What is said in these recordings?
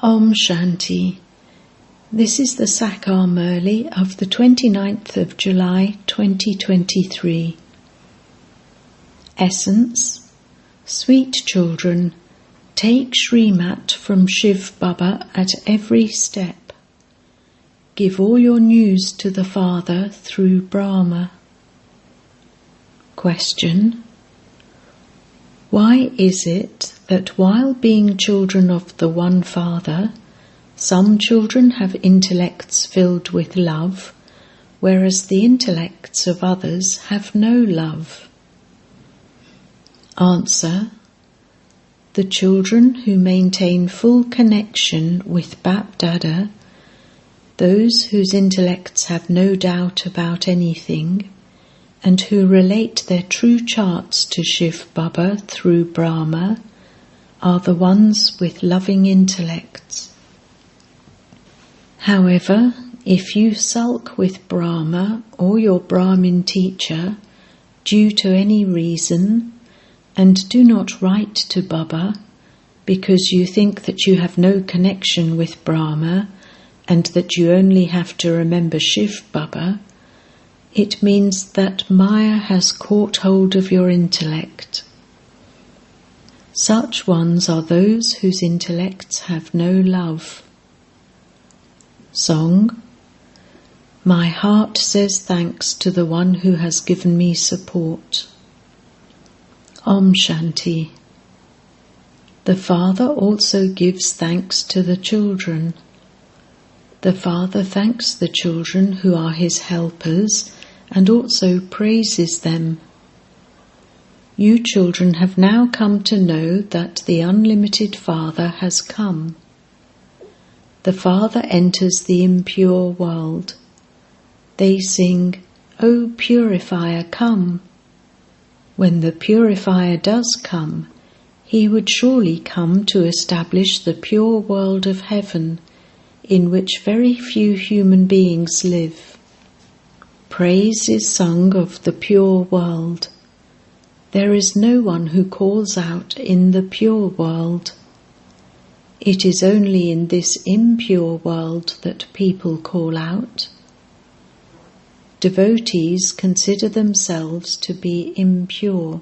Om Shanti. This is the Sakar Murli of the 29th of July 2023. Essence. Sweet children, take Shrimat from Shiv Baba at every step. Give all your news to the Father through Brahma. Question. Why is it that while being children of the one Father, some children have intellects filled with love, whereas the intellects of others have no love? Answer. The children who maintain full connection with Bap Dada, those whose intellects have no doubt about anything, and who relate their true charts to Shiv Baba through Brahma, are the ones with loving intellects. However, if you sulk with Brahma or your Brahmin teacher due to any reason, and do not write to Baba because you think that you have no connection with Brahma and that you only have to remember Shiv Baba, it means that Maya has caught hold of your intellect. Such ones are those whose intellects have no love. Song. My heart says thanks to the one who has given me support. Om Shanti. The Father also gives thanks to the children. The Father thanks the children who are his helpers and also praises them. You children have now come to know that the unlimited Father has come. The Father enters the impure world. They sing, O Purifier, come. When the Purifier does come, he would surely come to establish the pure world of heaven, in which very few human beings live. Praise is sung of the pure world. There is no one who calls out in the pure world. It is only in this impure world that people call out. Devotees consider themselves to be impure.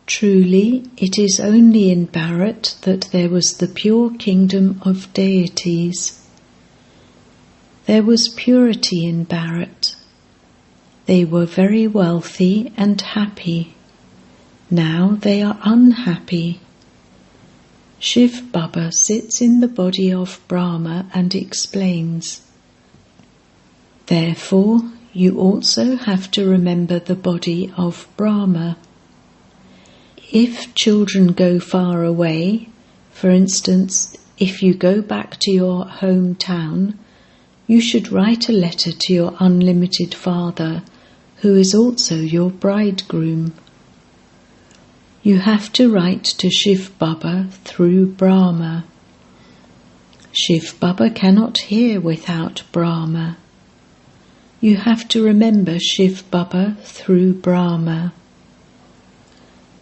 Truly, it is only in Bharat that there was the pure kingdom of deities. There was purity in Bharat. They were very wealthy and happy. Now they are unhappy. Shiv Baba sits in the body of Brahma and explains. Therefore, you also have to remember the body of Brahma. If children go far away, for instance, if you go back to your hometown, you should write a letter to your unlimited Father, who is also your bridegroom. You have to write to Shiv Baba through Brahma. Shiv Baba cannot hear without Brahma. You have to remember Shiv Baba through Brahma.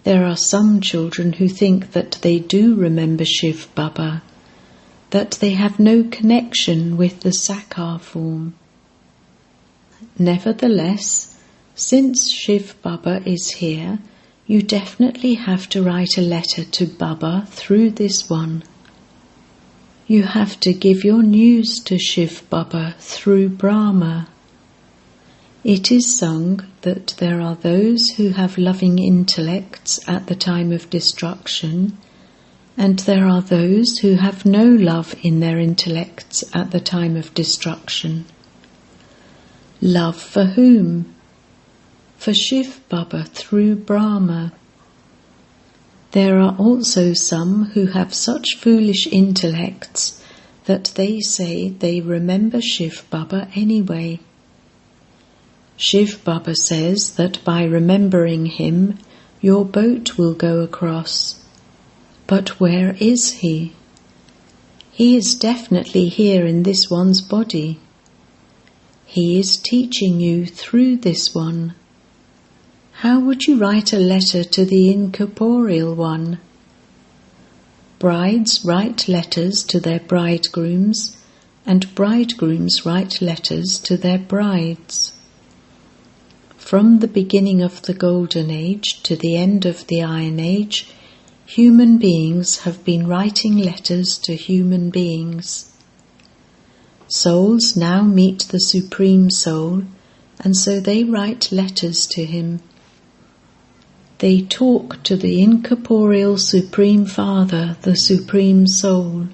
There are some children who think that they do remember Shiv Baba, that they have no connection with the Sakar form. Nevertheless, since Shiv Baba is here, you definitely have to write a letter to Baba through this one. You have to give your news to Shiv Baba through Brahma. It is sung that there are those who have loving intellects at the time of destruction, and there are those who have no love in their intellects at the time of destruction. Love for whom? For Shiv Baba through Brahma. There are also some who have such foolish intellects that they say they remember Shiv Baba anyway. Shiv Baba says that by remembering him, your boat will go across. But where is he? He is definitely here in this one's body. He is teaching you through this one. How would you write a letter to the incorporeal one? Brides write letters to their bridegrooms, and bridegrooms write letters to their brides. From the beginning of the Golden Age to the end of the Iron Age, human beings have been writing letters to human beings. Souls now meet the Supreme Soul, and so they write letters to him. They talk to the incorporeal Supreme Father, the Supreme Soul.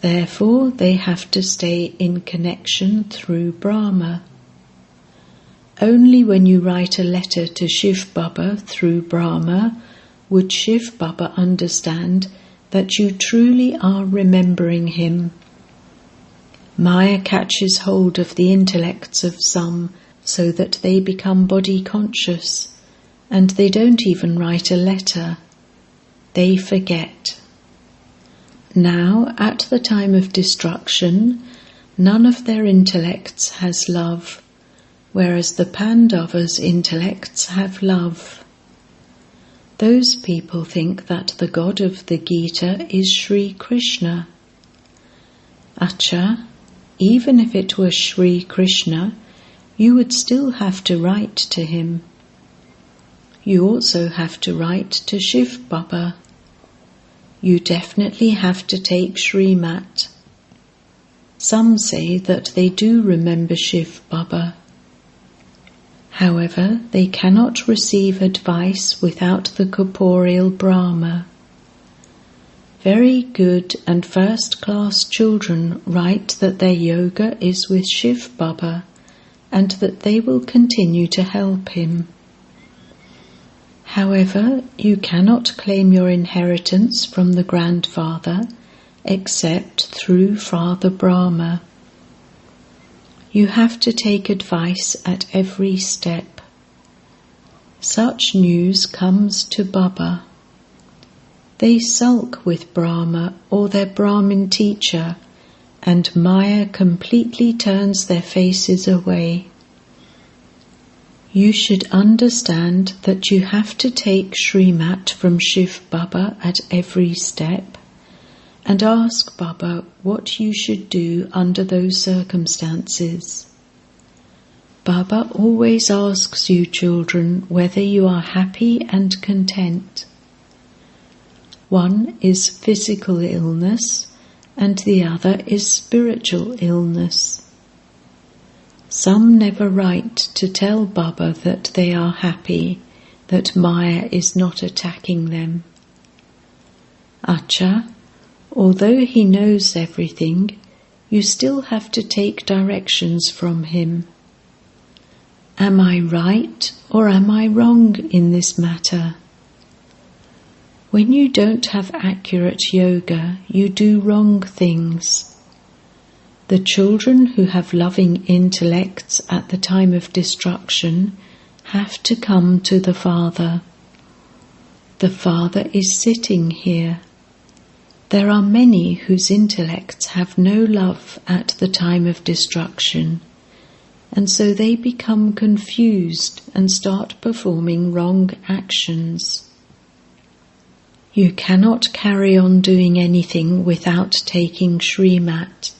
Therefore, they have to stay in connection through Brahma. Only when you write a letter to Shiv Baba through Brahma would Shiv Baba understand that you truly are remembering him. Maya catches hold of the intellects of some so that they become body conscious, and they don't even write a letter. They forget. Now, at the time of destruction, none of their intellects has love, whereas the Pandavas' intellects have love. Those people think that the God of the Gita is Sri Krishna. Acha, even if it were Sri Krishna, you would still have to write to him. You also have to write to Shiv Baba. You definitely have to take Srimat. Some say that they do remember Shiv Baba. However, they cannot receive advice without the corporeal Brahma. Very good and first-class children write that their yoga is with Shiv Baba and that they will continue to help him. However, you cannot claim your inheritance from the grandfather except through Father Brahma. You have to take advice at every step. Such news comes to Baba. They sulk with Brahma or their Brahmin teacher, and Maya completely turns their faces away. You should understand that you have to take Srimat from Shiv Baba at every step and ask Baba what you should do under those circumstances. Baba always asks you children whether you are happy and content. One is physical illness and the other is spiritual illness. Some never write to tell Baba that they are happy, that Maya is not attacking them. Acha, although he knows everything, you still have to take directions from him. Am I right or am I wrong in this matter? When you don't have accurate yoga, you do wrong things. The children who have loving intellects at the time of destruction have to come to the Father. The Father is sitting here. There are many whose intellects have no love at the time of destruction, and so they become confused and start performing wrong actions. You cannot carry on doing anything without taking Srimat.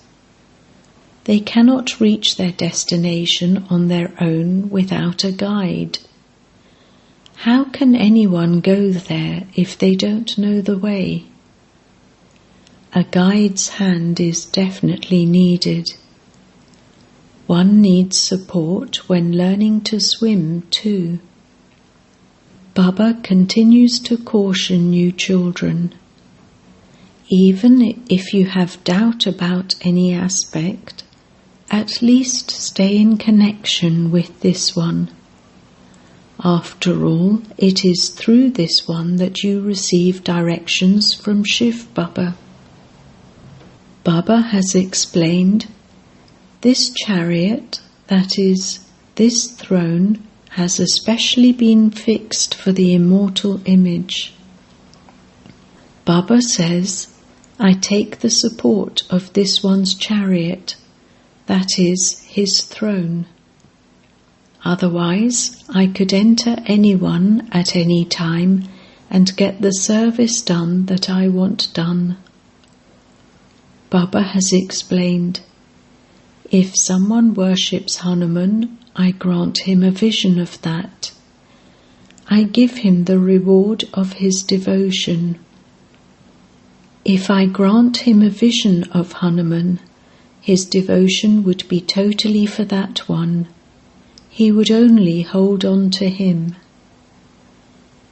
They cannot reach their destination on their own without a guide. How can anyone go there if they don't know the way? A guide's hand is definitely needed. One needs support when learning to swim too. Baba continues to caution you children. Even if you have doubt about any aspect, at least stay in connection with this one. After all, it is through this one that you receive directions from Shiv Baba. Baba has explained, this chariot, that is, this throne, has especially been fixed for the immortal image. Baba says, I take the support of this one's chariot, that is, his throne. Otherwise, I could enter anyone at any time and get the service done that I want done. Baba has explained, if someone worships Hanuman, I grant him a vision of that. I give him the reward of his devotion. If I grant him a vision of Hanuman, his devotion would be totally for that one. He would only hold on to him.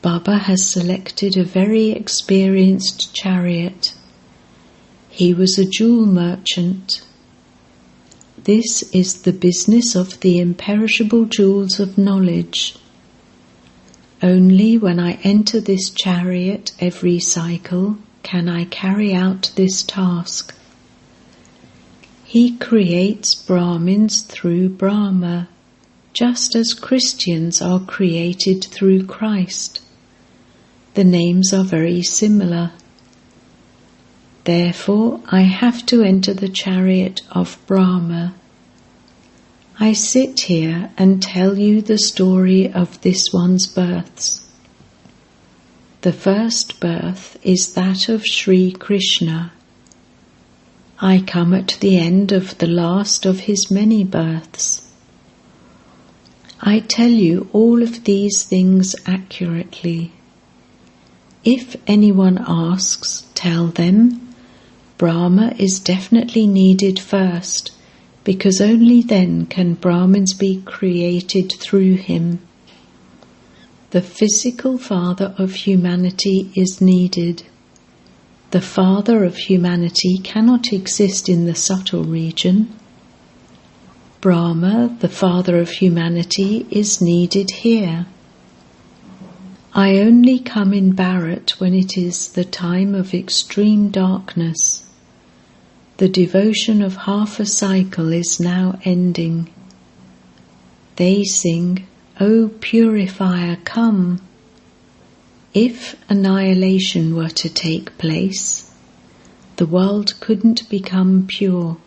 Baba has selected a very experienced chariot. He was a jewel merchant. This is the business of the imperishable jewels of knowledge. Only when I enter this chariot every cycle can I carry out this task. He creates Brahmins through Brahma, just as Christians are created through Christ. The names are very similar. Therefore, I have to enter the chariot of Brahma. I sit here and tell you the story of this one's births. The first birth is that of Sri Krishna. I come at the end of the last of his many births. I tell you all of these things accurately. If anyone asks, tell them, Brahma is definitely needed first, because only then can Brahmins be created through him. The physical father of humanity is needed. The father of humanity cannot exist in the subtle region. Brahma, the father of humanity, is needed here. I only come in Bharat when it is the time of extreme darkness. The devotion of half a cycle is now ending. They sing, O purifier, come. If annihilation were to take place, the world couldn't become pure.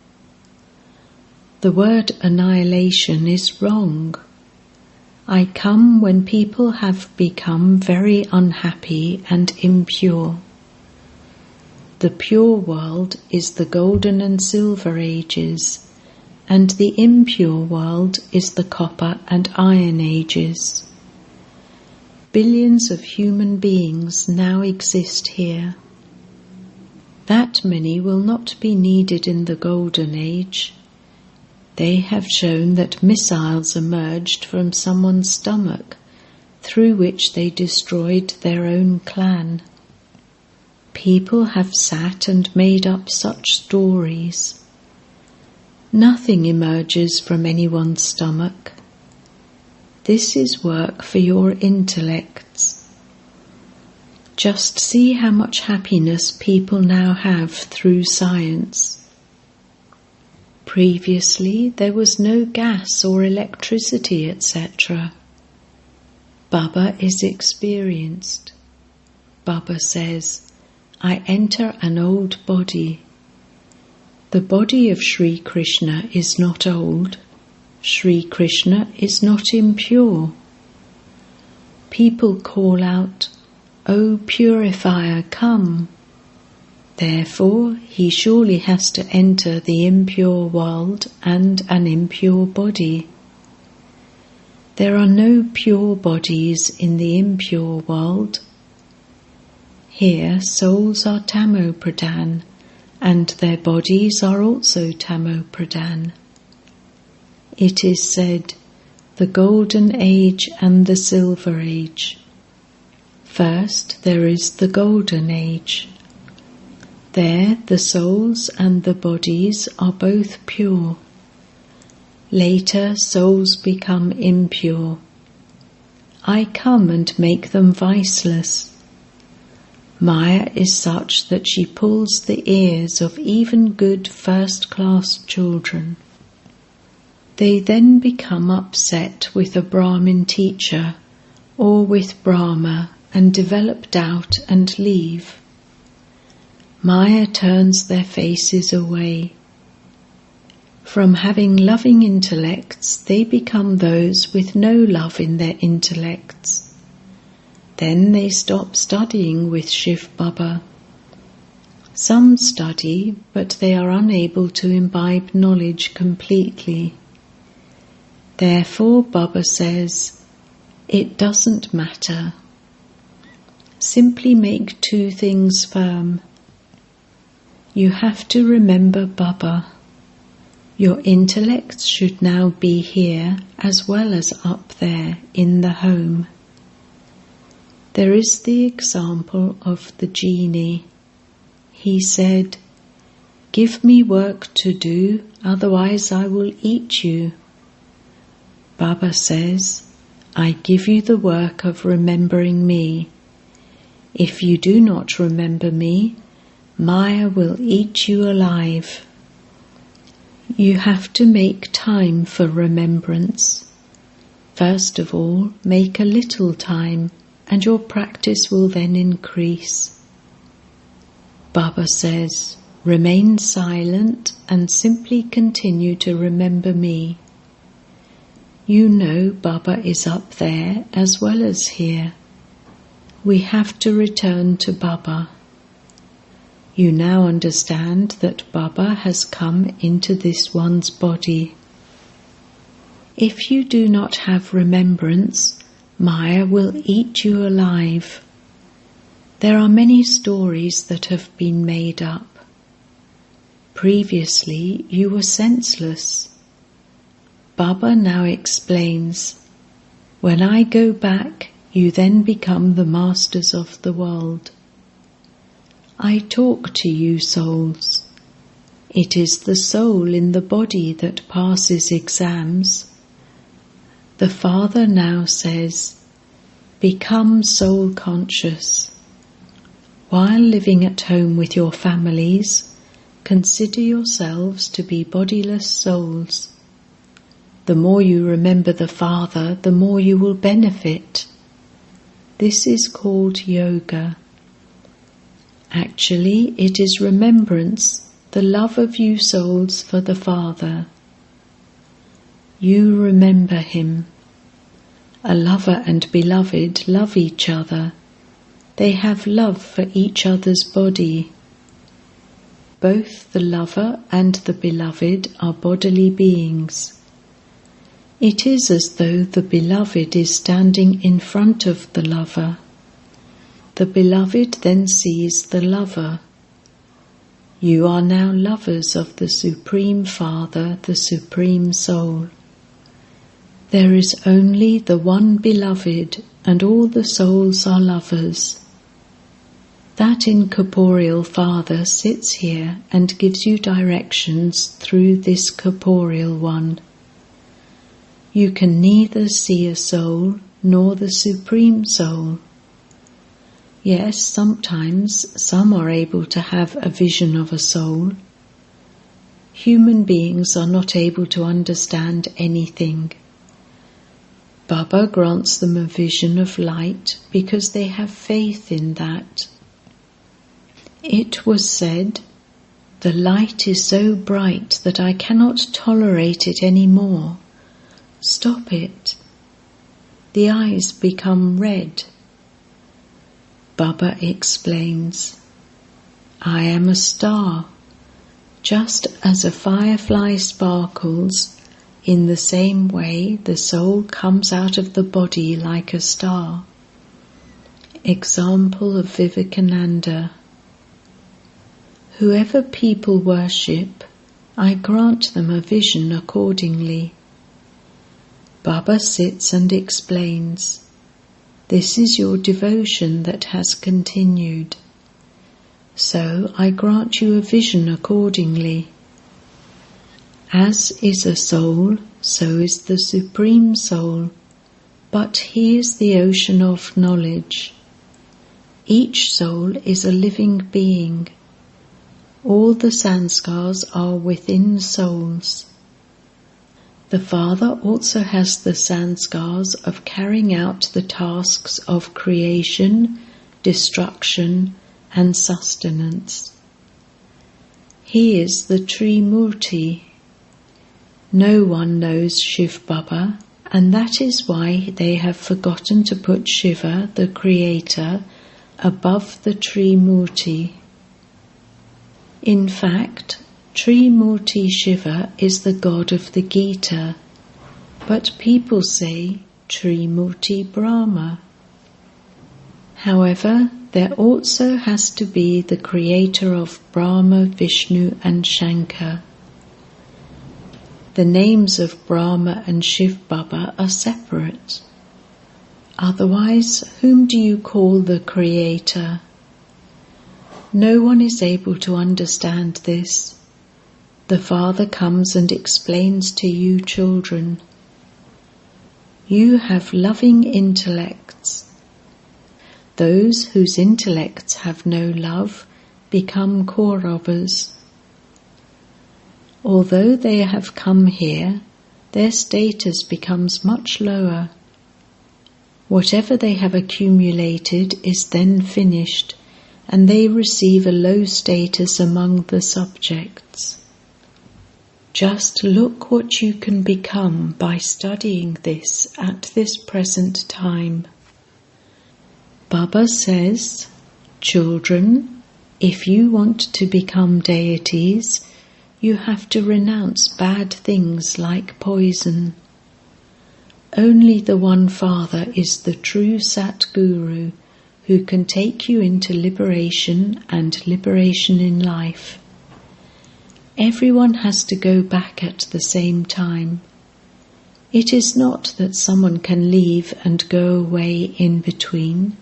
The word annihilation is wrong. I come when people have become very unhappy and impure. The pure world is the golden and silver ages, and the impure world is the copper and iron ages. Billions of human beings now exist here. That many will not be needed in the golden age. They have shown that missiles emerged from someone's stomach, through which they destroyed their own clan. People have sat and made up such stories. Nothing emerges from anyone's stomach. This is work for your intellects. Just see how much happiness people now have through science. Previously, there was no gas or electricity, etc. Baba is experienced. Baba says, I enter an old body. The body of Sri Krishna is not old. Sri Krishna is not impure. People call out, O purifier, come. Therefore, he surely has to enter the impure world and an impure body. There are no pure bodies in the impure world. Here, souls are tamo-pradhan, and their bodies are also tamo-pradhan. It is said, the golden age and the silver age. First, there is the golden age. There, the souls and the bodies are both pure. Later, souls become impure. I come and make them viceless. Maya is such that she pulls the ears of even good first-class children. They then become upset with a Brahmin teacher or with Brahma and develop doubt and leave. Maya turns their faces away. From having loving intellects, they become those with no love in their intellects. Then they stop studying with Shiv Baba. Some study, but they are unable to imbibe knowledge completely. Therefore, Baba says, it doesn't matter. Simply make two things firm. You have to remember Baba. Your intellect should now be here as well as up there in the home. There is the example of the genie. He said, "Give me work to do, otherwise I will eat you." Baba says, "I give you the work of remembering me. If you do not remember me, Maya will eat you alive." You have to make time for remembrance. First of all, make a little time, and your practice will then increase. Baba says, remain silent and simply continue to remember me. You know Baba is up there as well as here. We have to return to Baba. You now understand that Baba has come into this one's body. If you do not have remembrance, Maya will eat you alive. There are many stories that have been made up. Previously, you were senseless. Baba now explains, when I go back, you then become the masters of the world. I talk to you, souls. It is the soul in the body that passes exams. The Father now says, become soul conscious. While living at home with your families, consider yourselves to be bodiless souls. The more you remember the Father, the more you will benefit. This is called yoga. Actually, it is remembrance, the love of you souls for the Father. You remember Him. A lover and beloved love each other. They have love for each other's body. Both the lover and the beloved are bodily beings. It is as though the beloved is standing in front of the lover. The beloved then sees the lover. You are now lovers of the Supreme Father, the Supreme Soul. There is only the one beloved, and all the souls are lovers. That incorporeal Father sits here and gives you directions through this corporeal one. You can neither see a soul nor the Supreme Soul. Yes, sometimes some are able to have a vision of a soul. Human beings are not able to understand anything. Baba grants them a vision of light because they have faith in that. It was said, "The light is so bright that I cannot tolerate it any more. Stop it." The eyes become red. Baba explains, I am a star. Just as a firefly sparkles, in the same way the soul comes out of the body like a star. Example of Vivekananda. Whoever people worship, I grant them a vision accordingly. Baba sits and explains, this is your devotion that has continued. So I grant you a vision accordingly. As is a soul, so is the Supreme Soul, but he is the ocean of knowledge. Each soul is a living being. All the sanskars are within souls. The Father also has the sanskars of carrying out the tasks of creation, destruction, and sustenance. He is the Trimurti. No one knows Shiv Baba and that is why they have forgotten to put Shiva, the Creator, above the Trimurti. In fact, Trimurti Shiva is the god of the Gita, but people say Trimurti Brahma. However, there also has to be the creator of Brahma, Vishnu and Shankar. The names of Brahma and Shiv Baba are separate. Otherwise, whom do you call the creator? No one is able to understand this. The Father comes and explains to you children. You have loving intellects. Those whose intellects have no love become Kauravas. Although they have come here, their status becomes much lower. Whatever they have accumulated is then finished, and they receive a low status among the subjects. Just look what you can become by studying this at this present time. Baba says, children, if you want to become deities, you have to renounce bad things like poison. Only the one Father is the true Satguru, who can take you into liberation and liberation in life. Everyone has to go back at the same time. It is not that someone can leave and go away in between.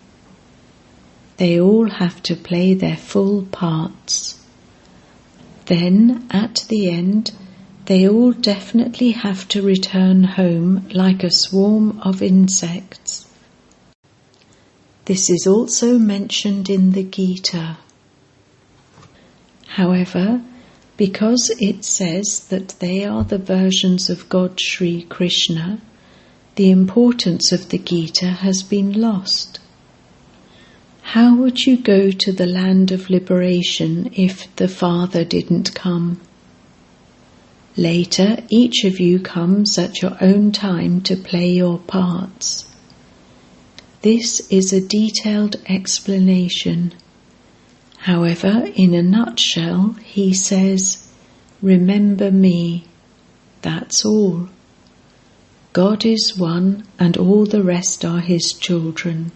They all have to play their full parts. Then, at the end, they all definitely have to return home like a swarm of insects. This is also mentioned in the Gita. However, because it says that they are the versions of God Sri Krishna, the importance of the Gita has been lost. How would you go to the land of liberation if the Father didn't come? Later, each of you comes at your own time to play your parts. This is a detailed explanation. However, in a nutshell, he says, remember me. That's all. God is one and all the rest are his children.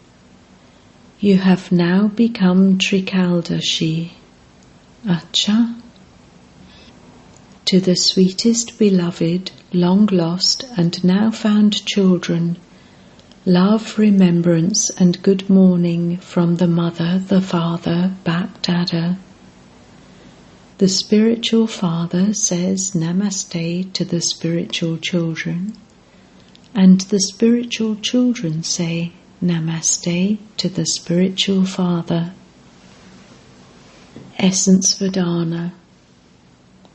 You have now become Trikaldashi. Acha. To the sweetest beloved, long lost and now found children, love, remembrance and good morning from the Mother, the Father, Bap Dada. The spiritual father says Namaste to the spiritual children, and the spiritual children say Namaste to the spiritual father. Essence Vedana.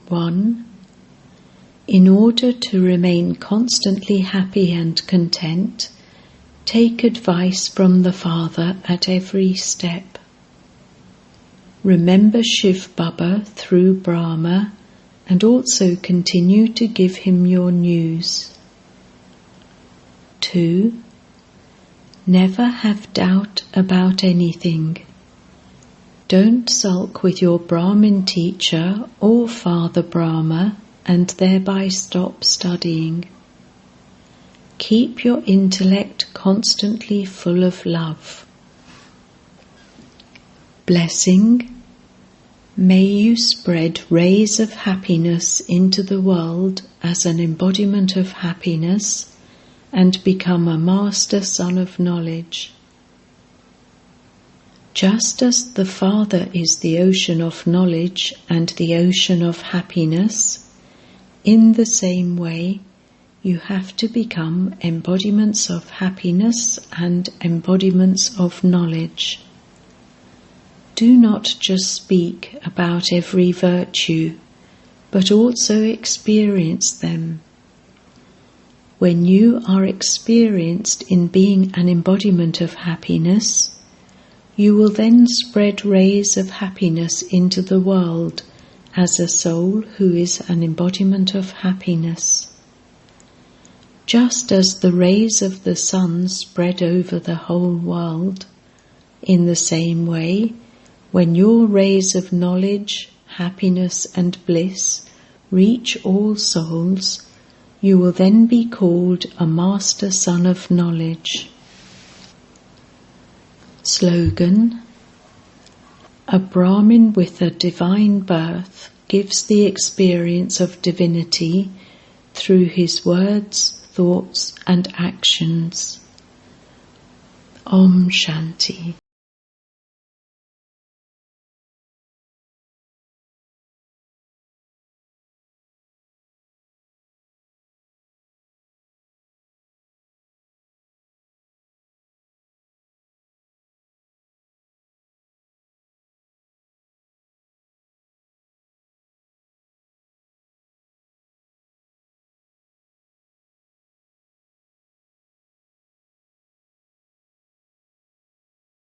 1. In order to remain constantly happy and content, take advice from the Father at every step. Remember Shiv Baba through Brahma and also continue to give him your news. 2. Never have doubt about anything. Don't sulk with your Brahmin teacher or Father Brahma and thereby stop studying. Keep your intellect constantly full of love. Blessing. May you spread rays of happiness into the world as an embodiment of happiness and become a master son of knowledge. Just as the Father is the ocean of knowledge and the ocean of happiness, in the same way, you have to become embodiments of happiness and embodiments of knowledge. Do not just speak about every virtue, but also experience them. When you are experienced in being an embodiment of happiness, you will then spread rays of happiness into the world as a soul who is an embodiment of happiness. Just as the rays of the sun spread over the whole world, in the same way, when your rays of knowledge, happiness and bliss reach all souls, you will then be called a Master Son of Knowledge. Slogan: a Brahmin with a divine birth gives the experience of divinity through his words, thoughts and actions. Om Shanti.